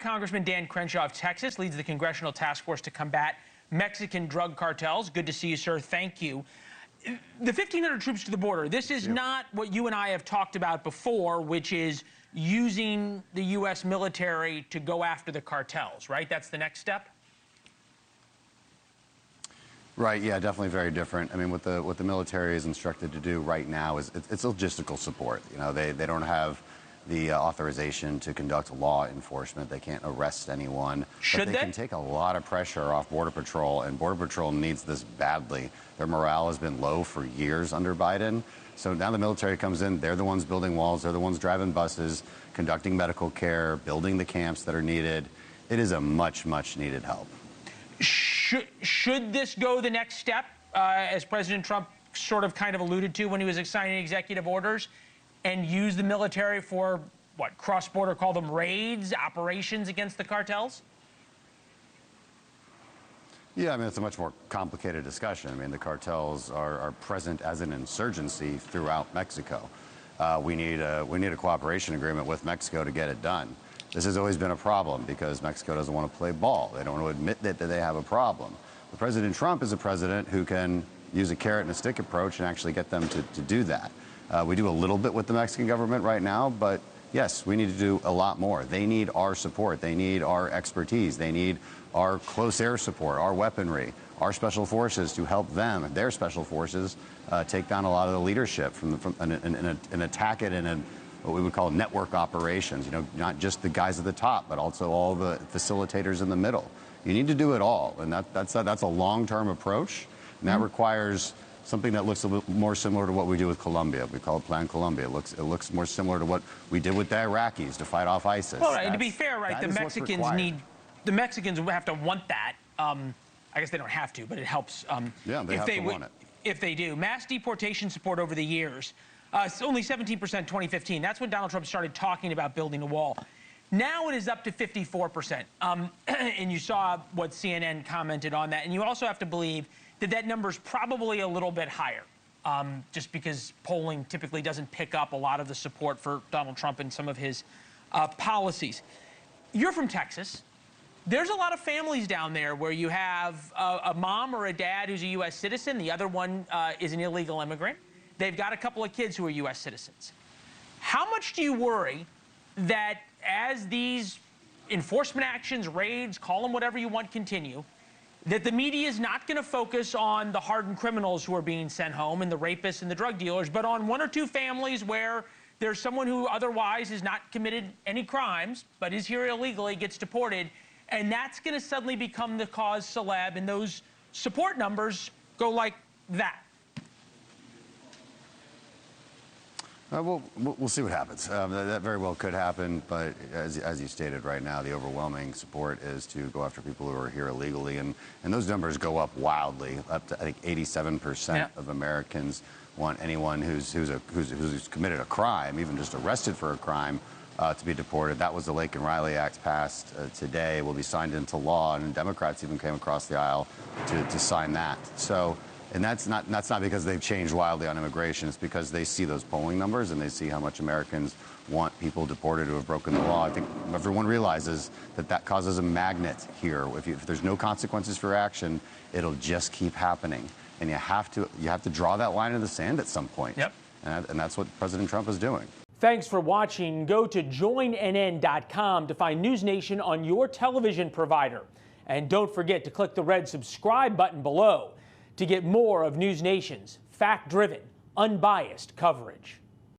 Congressman Dan Crenshaw of Texas leads the Congressional Task Force to combat Mexican drug cartels. Good to see you, sir. Thank you. The 1,500 troops to the border, this is not what you and I have talked about before, which is using the U.S. military to go after the cartels, right? That's the next step? Right, yeah, definitely very different. I mean, what the military is instructed to do right now is it's logistical support. You know, they don't have the authorization to conduct law enforcement. They can't arrest anyone. Should they can take a lot of pressure off Border Patrol, and Border Patrol needs this badly. Their morale has been low for years under Biden. So now the military comes in, they're the ones building walls, they're the ones driving buses, conducting medical care, building the camps that are needed. It is a much, much needed help. Should this go the next step, as President Trump sort of kind of alluded to when he was signing executive orders, and use the military for, what, cross-border, call them raids, operations against the cartels? Yeah, I mean, it's a much more complicated discussion. I mean, the cartels are present as an insurgency throughout Mexico. We need a cooperation agreement with Mexico to get it done. This has always been a problem because Mexico doesn't want to play ball. They don't want to admit that they have a problem. But President Trump is a president who can use a carrot and a stick approach and actually get them to do that. We do a little bit with the Mexican government right now, but yes, we need to do a lot more. They need our support. They need our expertise. They need our close air support, our weaponry, our special forces to help them, their special forces, take down a lot of the leadership and attack it in what we would call network operations. You know, not just the guys at the top, but also all the facilitators in the middle. You need to do it all, and that's a long-term approach, and that requires something that looks a little more similar to what we do with Colombia. We call it Plan Colombia. It looks more similar to what we did with the Iraqis to fight off ISIS. Well, right, to be fair, right, the Mexicans have to want that. I guess they don't have to, but it helps. Yeah, they have to want it. If they do. Mass deportation support over the years. It's only 17% 2015. That's when Donald Trump started talking about building a wall. Now it is up to 54%. And you saw what CNN commented on that. And you also have to believe that that number's probably a little bit higher, just because polling typically doesn't pick up a lot of the support for Donald Trump and some of his policies. You're from Texas. There's a lot of families down there where you have a mom or a dad who's a U.S. citizen. The other one is an illegal immigrant. They've got a couple of kids who are U.S. citizens. How much do you worry that as these enforcement actions, raids, call them whatever you want, continue, that the media is not going to focus on the hardened criminals who are being sent home and the rapists and the drug dealers, but on one or two families where there's someone who otherwise has not committed any crimes, but is here illegally, gets deported, and that's going to suddenly become the cause celeb, and those support numbers go like that? We'll see what happens. That very well could happen, but as you stated right now, the overwhelming support is to go after people who are here illegally, and those numbers go up wildly, up to, I think, 87% of Americans want anyone who's committed a crime, even just arrested for a crime, to be deported. That was the Lake and Riley Act passed today, will be signed into law, and Democrats even came across the aisle to sign that. So. And that's not because they've changed wildly on immigration. It's because they see those polling numbers and they see how much Americans want people deported who have broken the law. I think everyone realizes that causes a magnet here. If there's no consequences for action, it'll just keep happening. And you have to draw that line in the sand at some point. Yep. And that's what President Trump is doing. Thanks for watching. Go to joinnn.com to find NewsNation on your television provider. And don't forget to click the red subscribe button below to get more of NewsNation's fact-driven, unbiased coverage.